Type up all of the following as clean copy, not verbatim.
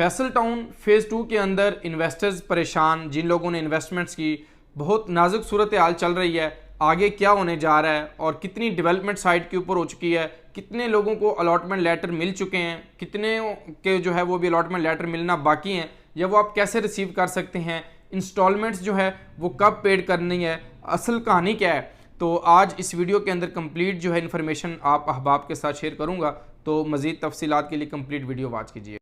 Faisal town phase 2 के अंदर investors परेशान, जिन लोगों ने इन्वेस्टमेंट्स की, बहुत नाजुक सूरत हाल चल रही है। आगे क्या होने जा रहा है और कितनी डेवलपमेंट साइड के ऊपर हो चुकी है, कितने लोगों को अलॉटमेंट लेटर मिल चुके हैं, कितने के जो है वो भी अलॉटमेंट लेटर मिलना बाकी हैं, या वो आप कैसे रिसीव कर सकते हैं, इंस्टॉलमेंट्स जो है वो कब पेड करनी है, असल कहानी क्या है। तो आज इस वीडियो के अंदर कंप्लीट जो है इन्फॉर्मेशन आप अहबाब के साथ शेयर करूँगा। तो मज़ीद तफसीलात के लिए कंप्लीट वीडियो वॉच कीजिए।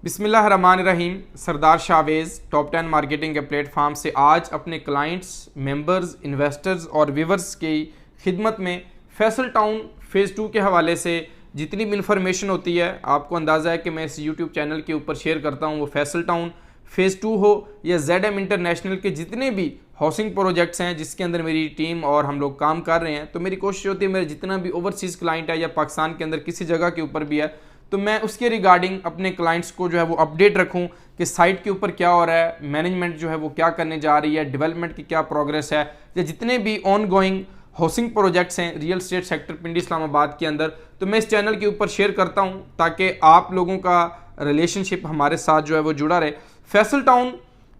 बिस्मिल्लाहिर्रहमानिर्रहीम। सरदार शावेज़ टॉप 10 मार्केटिंग के प्लेटफॉर्म से आज अपने क्लाइंट्स, मेंबर्स, इन्वेस्टर्स और व्यूवर्स की खिदमत में फैसल टाउन फेज़ 2 के हवाले से जितनी भी इंफॉर्मेशन होती है, आपको अंदाज़ा है कि मैं इस यूट्यूब चैनल के ऊपर शेयर करता हूँ, वो फैसल टाउन फेज़ 2 हो या ZM इंटरनेशनल के जितने भी हाउसिंग प्रोजेक्ट्स हैं जिसके अंदर मेरी टीम और हम लोग काम कर रहे हैं, तो मेरी कोशिश होती है मेरा जितना भी ओवरसीज़ क्लाइंट है या पाकिस्तान के अंदर किसी जगह के ऊपर भी है, तो मैं उसके रिगार्डिंग अपने क्लाइंट्स को जो है वो अपडेट रखूं कि साइट के ऊपर क्या हो रहा है, मैनेजमेंट जो है वो क्या करने जा रही है, डेवलपमेंट की क्या प्रोग्रेस है, या जितने भी ऑन गोइंग हाउसिंग प्रोजेक्ट्स हैं रियल स्टेट सेक्टर पिंडी इस्लामाबाद के अंदर, तो मैं इस चैनल के ऊपर शेयर करता हूं ताकि आप लोगों का रिलेशनशिप हमारे साथ जो है वो जुड़ा रहे। फैसल टाउन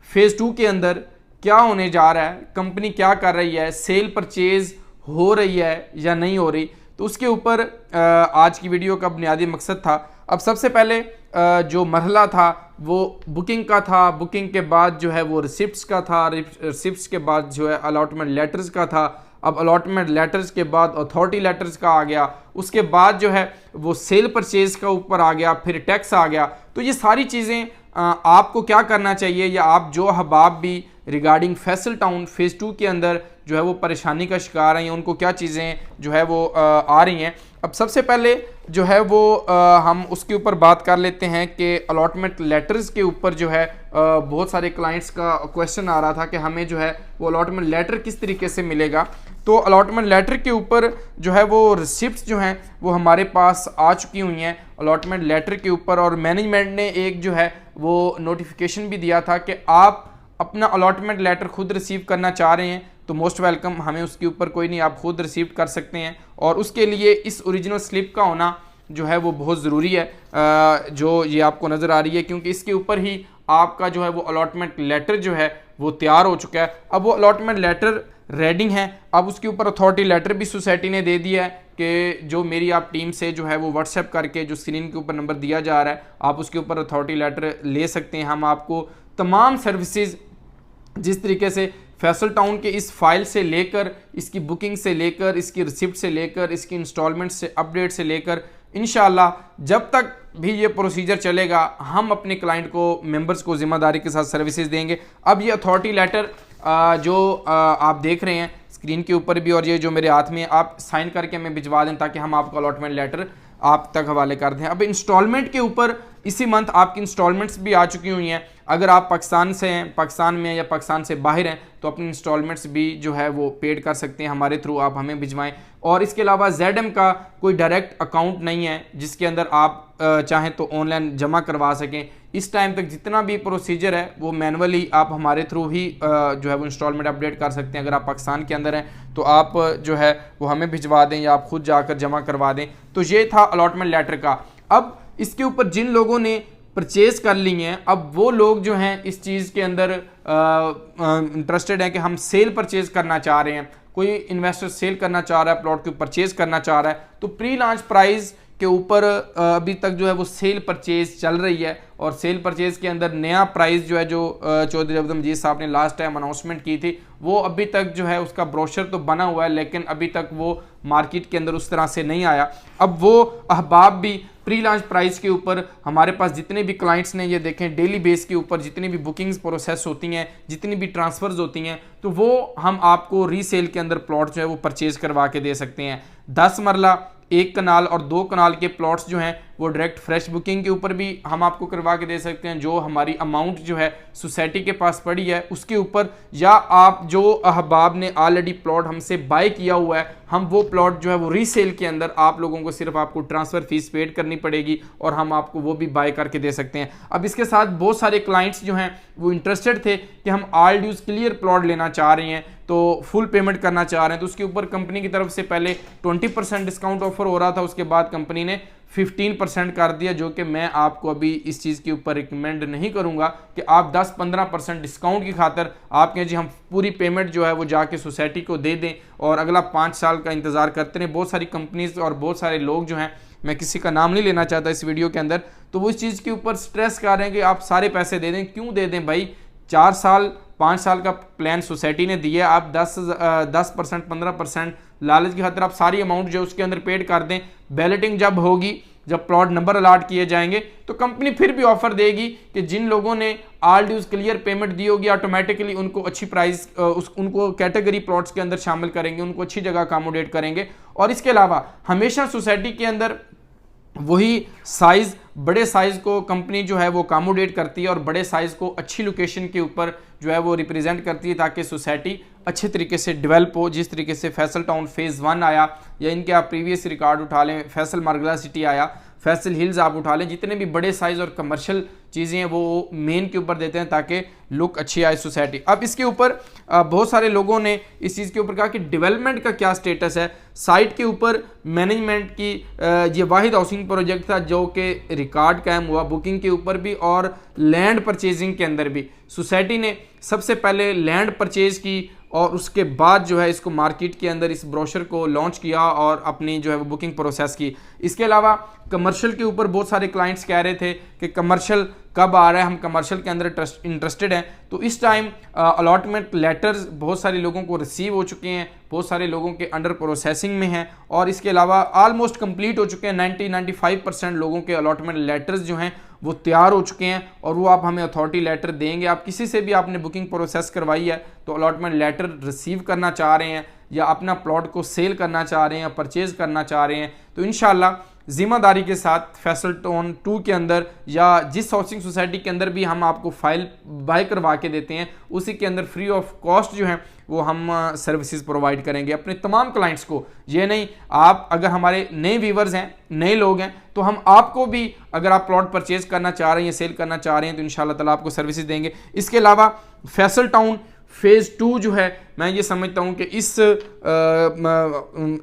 फेज़ 2 के अंदर क्या होने जा रहा है, कंपनी क्या कर रही है, सेल परचेज हो रही है या नहीं हो रही, तो उसके ऊपर आज की वीडियो का बुनियादी मकसद था। अब सबसे पहले जो मरहला था वो बुकिंग का था, बुकिंग के बाद जो है वो रिसिप्ट्स का था, रिसिप्ट्स के बाद जो है अलॉटमेंट लेटर्स का था, अब अलॉटमेंट लेटर्स के बाद अथॉरिटी लेटर्स का आ गया, उसके बाद जो है वो सेल परचेज का ऊपर आ गया, फिर टैक्स आ गया। तो ये सारी चीज़ें आपको क्या करना चाहिए, या आप जो अहबाब भी रिगार्डिंग फैसल टाउन फेज़ 2 के अंदर जो है वो परेशानी का शिकार हैं, उनको क्या चीज़ें जो है वो आ रही हैं। अब सबसे पहले जो है वो हम उसके ऊपर बात कर लेते हैं कि अलॉटमेंट लेटर्स के ऊपर जो है बहुत सारे क्लाइंट्स का क्वेश्चन आ रहा था कि हमें जो है वो अलॉटमेंट लेटर किस तरीके से मिलेगा। तो अलॉटमेंट लेटर के ऊपर जो है वो रिसिप्ट्स जो हैं वो हमारे पास आ चुकी हुई हैं अलॉटमेंट लेटर के ऊपर, और मैनेजमेंट ने एक जो है वो नोटिफिकेशन भी दिया था कि आप अपना अलॉटमेंट लेटर खुद रिसीव करना चाह रहे हैं तो मोस्ट वेलकम, हमें उसके ऊपर कोई नहीं, आप खुद रिसीव कर सकते हैं। और उसके लिए इस ओरिजिनल स्लिप का होना जो है वो बहुत ज़रूरी है, जो ये आपको नज़र आ रही है, क्योंकि इसके ऊपर ही आपका जो है वो अलॉटमेंट लेटर जो है वो तैयार हो चुका है। अब वो अलॉटमेंट लेटर रेडिंग है, अब उसके ऊपर अथॉरिटी लेटर भी सोसाइटी ने दे दिया है कि जो मेरी आप टीम से जो है वो व्हाट्सएप करके जो स्क्रीन के ऊपर नंबर दिया जा रहा है, आप उसके ऊपर अथॉरिटी लेटर ले सकते हैं। हम आपको तमाम सर्विसेज जिस तरीके से फैसल टाउन के इस फाइल से लेकर, इसकी बुकिंग से लेकर, इसकी रिसिप्ट से लेकर, इसकी इंस्टॉलमेंट से अपडेट से लेकर, इंशाल्लाह जब तक भी ये प्रोसीजर चलेगा हम अपने क्लाइंट को, मेंबर्स को ज़िम्मेदारी के साथ सर्विसेज देंगे। अब ये अथॉरिटी लेटर जो आप देख रहे हैं स्क्रीन के ऊपर भी, और ये जो मेरे हाथ में आप साइन करके हमें भिजवा दें ताकि हम आपका अलॉटमेंट लेटर आप तक हवाले कर दें। अब इंस्टॉलमेंट के ऊपर इसी मंथ आपकी इंस्टॉलमेंट्स भी आ चुकी हुई हैं। अगर आप पाकिस्तान से हैं, पाकिस्तान में या पाकिस्तान से बाहर हैं, तो अपनी इंस्टॉलमेंट्स भी जो है वो पेड कर सकते हैं हमारे थ्रू, आप हमें भिजवाएं। और इसके अलावा ZM का कोई डायरेक्ट अकाउंट नहीं है जिसके अंदर आप चाहें तो ऑनलाइन जमा करवा सकें। इस टाइम तक जितना भी प्रोसीजर है वो मैनुअली आप हमारे थ्रू ही जो है वो इंस्टॉलमेंट अपडेट कर सकते हैं। अगर आप पाकिस्तान के अंदर हैं तो आप जो है वो हमें भिजवा दें या आप खुद जाकर जमा करवा दें। तो ये था अलॉटमेंट लेटर का। अब इसके ऊपर जिन लोगों ने परचेज कर ली हैं, अब वो लोग जो हैं इस चीज़ के अंदर इंटरेस्टेड हैं कि हम सेल परचेज करना चाह रहे हैं, कोई इन्वेस्टर सेल करना चाह रहा है, प्लॉट को परचेज करना चाह रहा है, तो प्री लॉन्च प्राइस के ऊपर अभी तक जो है वो सेल परचेज चल रही है। और सेल परचेज के अंदर नया प्राइस जो है जो चौधरी अब्दुल मजीद साहब ने लास्ट टाइम अनाउंसमेंट की थी, वो अभी तक जो है उसका ब्रोशर तो बना हुआ है, लेकिन अभी तक वो मार्केट के अंदर उस तरह से नहीं आया। अब वो अहबाब भी प्री लॉन्च प्राइस के ऊपर हमारे पास जितने भी क्लाइंट्स ने, ये देखें डेली बेस के ऊपर जितनी भी बुकिंग्स प्रोसेस होती हैं, जितनी भी ट्रांसफर्स होती हैं, तो वो हम आपको रीसेल के अंदर प्लॉट जो है वो परचेज करवा के दे सकते हैं। 10 मरला, 1 कनाल और 2 कनाल के प्लॉट्स जो हैं वो डायरेक्ट फ्रेश बुकिंग के ऊपर भी हम आपको करवा के दे सकते हैं, जो हमारी अमाउंट जो है सोसाइटी के पास पड़ी है उसके ऊपर, या आप जो अहबाब ने ऑलरेडी प्लॉट हमसे बाय किया हुआ है, हम वो प्लॉट जो है वो रीसेल के अंदर आप लोगों को सिर्फ आपको ट्रांसफ़र फीस पेड करनी पड़ेगी और हम आपको वो भी बाय करके दे सकते हैं। अब इसके साथ बहुत सारे क्लाइंट्स जो हैं वो इंटरेस्टेड थे कि हम ऑल ड्यूज क्लियर प्लॉट लेना चाह रहे हैं, तो फुल पेमेंट करना चाह रहे हैं, तो उसके ऊपर कंपनी की तरफ से पहले 20% डिस्काउंट ऑफर हो रहा था, उसके बाद कंपनी ने 15% कर दिया, जो कि मैं आपको अभी इस चीज़ के ऊपर रिकमेंड नहीं करूंगा कि आप 10-15% डिस्काउंट की खातर आप कहें जी हम पूरी पेमेंट जो है वो जाके सोसाइटी को दे दें और अगला 5 साल का इंतज़ार करते रहें। बहुत सारी कंपनीज और बहुत सारे लोग जो हैं, मैं किसी का नाम नहीं लेना चाहता इस वीडियो के अंदर, तो वो इस चीज़ के ऊपर स्ट्रेस कर रहे हैं कि आप सारे पैसे दे दें। क्यों दे दें भाई? 4 साल 5 साल का प्लान सोसाइटी ने दिया, आप 10% 15% लालच की खातिर आप सारी अमाउंट जो उसके अंदर पेड कर दें। बैलेटिंग जब होगी, जब प्लॉट नंबर अलाट किए जाएंगे, तो कंपनी फिर भी ऑफर देगी कि जिन लोगों ने ऑल ड्यूज क्लियर पेमेंट दी होगी ऑटोमेटिकली उनको अच्छी प्राइस उनको कैटेगरी प्लॉट्स के अंदर शामिल करेंगे, उनको अच्छी जगह अकोमोडेट करेंगे। और इसके अलावा हमेशा सोसाइटी के अंदर वही साइज़, बड़े साइज़ को कंपनी जो है वो अकोमोडेट करती है और बड़े साइज़ को अच्छी लोकेशन के ऊपर जो है वो रिप्रेजेंट करती है, ताकि सोसाइटी अच्छे तरीके से डेवलप हो। जिस तरीके से फैसल टाउन फेज़ 1 आया, या इनके आप प्रीवियस रिकॉर्ड उठा लें, फैसल मार्गला सिटी आया, फैसल हिल्स आप उठा लें, जितने भी बड़े साइज़ और कमर्शियल चीज़ें हैं वो मेन के ऊपर देते हैं ताकि लुक अच्छी आए सोसाइटी। अब इसके ऊपर बहुत सारे लोगों ने इस चीज़ के ऊपर कहा कि डेवलपमेंट का क्या स्टेटस है। साइट के ऊपर मैनेजमेंट की ये वाहिद हाउसिंग प्रोजेक्ट था जो कि रिकॉर्ड कायम हुआ बुकिंग के ऊपर भी और लैंड परचेजिंग के अंदर भी। सोसाइटी ने सबसे पहले लैंड परचेज की और उसके बाद जो है इसको मार्केट के अंदर इस ब्रोशर को लॉन्च किया और अपनी जो है वो बुकिंग प्रोसेस की। इसके अलावा कमर्शियल के ऊपर बहुत सारे क्लाइंट्स कह रहे थे कि कमर्शियल कब आ रहा है, हम कमर्शियल के अंदर इंटरेस्टेड हैं। तो इस टाइम अलॉटमेंट लेटर्स बहुत सारे लोगों को रिसीव हो चुके हैं, बहुत सारे लोगों के अंडर प्रोसेसिंग में हैं और इसके अलावा ऑलमोस्ट कंप्लीट हो चुके हैं। 90-95% लोगों के अलॉटमेंट लेटर्स जो हैं वो तैयार हो चुके हैं और वो आप हमें अथॉरिटी लेटर देंगे। आप किसी से भी आपने बुकिंग प्रोसेस करवाई है तो अलॉटमेंट लेटर रिसीव करना चाह रहे हैं या अपना प्लॉट को सेल करना चाह रहे हैं या परचेज करना चाह रहे हैं, तो इंशाल्लाह जिम्मेदारी के साथ फैसल टाउन 2 के अंदर या जिस हाउसिंग सोसाइटी के अंदर भी हम आपको फाइल बाय करवा के देते हैं उसी के अंदर फ्री ऑफ कॉस्ट जो है वो हम सर्विसेज प्रोवाइड करेंगे अपने तमाम क्लाइंट्स को। ये नहीं, आप अगर हमारे नए व्यूवर्स हैं, नए लोग हैं, तो हम आपको भी अगर आप प्लॉट परचेज करना चाह रहे हैं, सेल करना चाह रहे हैं, तो इंशाल्लाह ताला आपको सर्विसेज देंगे। इसके अलावा फैसल टाउन फेज़ 2 जो है, मैं ये समझता हूँ कि इस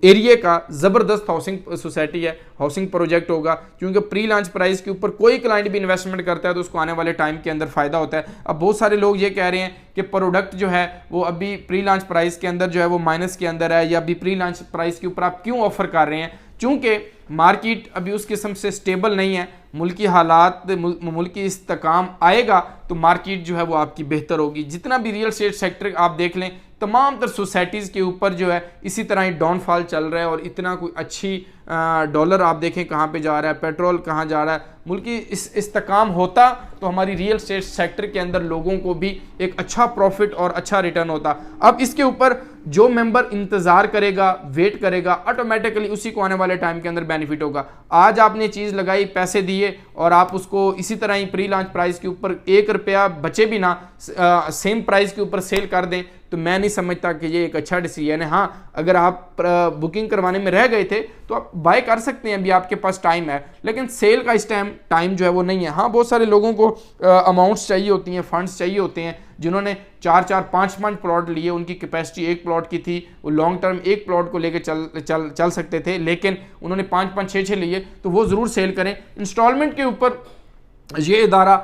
एरिया का ज़बरदस्त हाउसिंग सोसाइटी है, हाउसिंग प्रोजेक्ट होगा, क्योंकि प्री लॉन्च प्राइस के ऊपर कोई क्लाइंट भी इन्वेस्टमेंट करता है तो उसको आने वाले टाइम के अंदर फ़ायदा होता है। अब बहुत सारे लोग ये कह रहे हैं कि प्रोडक्ट जो है वो अभी प्री लॉन्च प्राइस के अंदर जो है वो माइनस के अंदर है, या अभी प्री लॉन्च प्राइस के ऊपर आप क्यों ऑफर कर रहे हैं? चूँकि मार्केट अभी उस किस्म से स्टेबल नहीं है, मुल्की हालात मुल्की इस्तेकाम आएगा तो मार्केट जो है वो आपकी बेहतर होगी। जितना भी रियल एस्टेट सेक्टर आप देख लें, तमाम तर सोसाइटीज़ के ऊपर जो है इसी तरह ही डाउनफॉल चल रहा है और इतना कोई अच्छी डॉलर आप देखें कहाँ पे जा रहा है, पेट्रोल कहाँ जा रहा है। मुल्की इस्तेकाम होता तो हमारी रियल एस्टेट सेक्टर के अंदर लोगों को भी एक अच्छा प्रॉफिट और अच्छा रिटर्न होता। अब इसके ऊपर जो मेंबर इंतज़ार करेगा, वेट करेगा, ऑटोमेटिकली उसी को आने वाले टाइम के अंदर बेनिफिट होगा। आज आपने चीज़ लगाई, पैसे दिए और आप उसको इसी तरह ही प्री लॉन्च प्राइस के ऊपर 1 रुपया बचे भी ना सेम प्राइस के ऊपर सेल कर दें, तो मैं नहीं समझता कि ये एक अच्छा डिसीजन है। हाँ, अगर आप बुकिंग करवाने में रह गए थे तो आप बाय कर सकते हैं, अभी आपके पास टाइम है, लेकिन सेल का इस टाइम जो है वो नहीं है। हाँ, बहुत सारे लोगों को अमाउंट्स चाहिए होती हैं, फंड्स चाहिए होते हैं, जिन्होंने 4-4, 5-5 प्लॉट लिए, उनकी कैपेसिटी 1 प्लॉट की थी, वो लॉन्ग टर्म 1 प्लॉट को लेकर चल सकते थे, लेकिन उन्होंने 5-5, 6-6 लिए, तो वो ज़रूर सेल करें। इंस्टॉलमेंट के ऊपर ये इदारा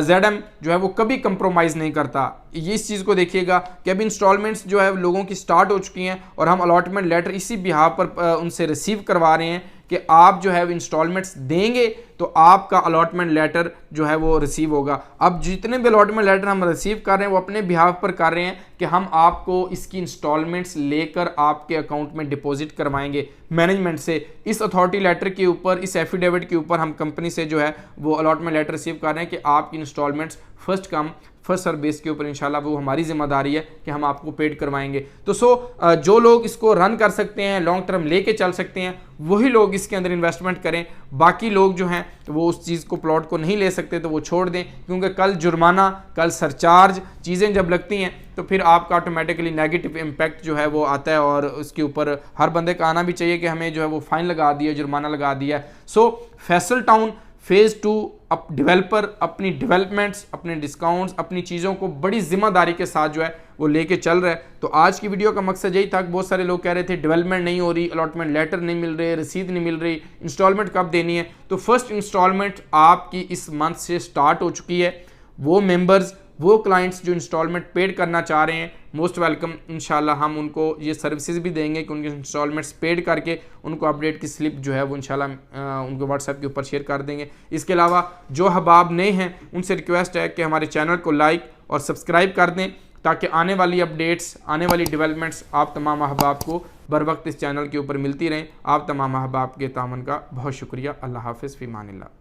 ZM जो है वो कभी कंप्रोमाइज़ नहीं करता। ये इस चीज़ को देखिएगा कि अभी इंस्टॉलमेंट्स जो है लोगों की स्टार्ट हो चुकी हैं और हम अलॉटमेंट लेटर इसी बिहाफ पर उनसे रिसीव करवा रहे हैं कि आप जो है इंस्टॉलमेंट्स देंगे तो आपका अलॉटमेंट लेटर जो है वो रिसीव होगा। अब जितने भी अलॉटमेंट लेटर हम रिसीव कर रहे हैं वो अपने बिहाफ पर कर रहे हैं कि हम आपको इसकी इंस्टॉलमेंट्स लेकर आपके अकाउंट में डिपॉजिट करवाएंगे मैनेजमेंट से। इस अथॉरिटी लेटर के ऊपर, इस एफिडेविट के ऊपर हम कंपनी से जो है वो अलॉटमेंट लेटर रिसीव कर रहे हैं कि आपकी installments first come first service के ऊपर इंशाल्लाह वो हमारी जिम्मेदारी है कि हम आपको पेड करवाएंगे। तो जो लोग इसको रन कर सकते हैं, लॉन्ग टर्म लेके चल सकते हैं, वही लोग इसके अंदर इन्वेस्टमेंट करें। बाकी लोग जो हैं वो उस चीज़ को, प्लॉट को नहीं ले सकते तो वो छोड़ दें, क्योंकि कल जुर्माना, कल सरचार्ज चीज़ें जब लगती हैं तो फिर आपका ऑटोमेटिकली नेगेटिव इम्पैक्ट जो है वो आता है। और उसके ऊपर हर बंदे का आना भी चाहिए कि हमें जो है वो फाइन लगा दिया, जुर्माना लगा दिया। सो फैसल टाउन फेज़ 2 अब डेवलपर अपनी डेवलपमेंट्स, अपने डिस्काउंट्स, अपनी चीज़ों को बड़ी जिम्मेदारी के साथ जो है वो लेके चल रहा है। तो आज की वीडियो का मकसद यही था कि बहुत सारे लोग कह रहे थे डेवलपमेंट नहीं हो रही, अलॉटमेंट लेटर नहीं मिल रहे, रसीद नहीं मिल रही, इंस्टॉलमेंट कब देनी है। तो फर्स्ट इंस्टॉलमेंट आपकी इस मंथ से स्टार्ट हो चुकी है। वो मेंबर्स, वो क्लाइंट्स जो इंस्टॉलमेंट पेड करना चाह रहे हैं, मोस्ट वेलकम। इंशाल्लाह हम उनको ये सर्विसेज भी देंगे कि उनके इंस्टॉलमेंट्स पेड करके उनको अपडेट की स्लिप जो है वो इंशाल्लाह उनको व्हाट्सएप के ऊपर शेयर कर देंगे। इसके अलावा जो अहबाब नए हैं उनसे रिक्वेस्ट है कि हमारे चैनल को लाइक और सब्सक्राइब कर दें, ताकि आने वाली अपडेट्स, आने वाली डेवलपमेंट्स आप तमाम अहबाब को बर वक्त इस चैनल के ऊपर मिलती रहें। आप तमाम अहबाब के तामन का बहुत शुक्रिया। अल्लाह हाफिज़, फ़ी अमानिल्लाह।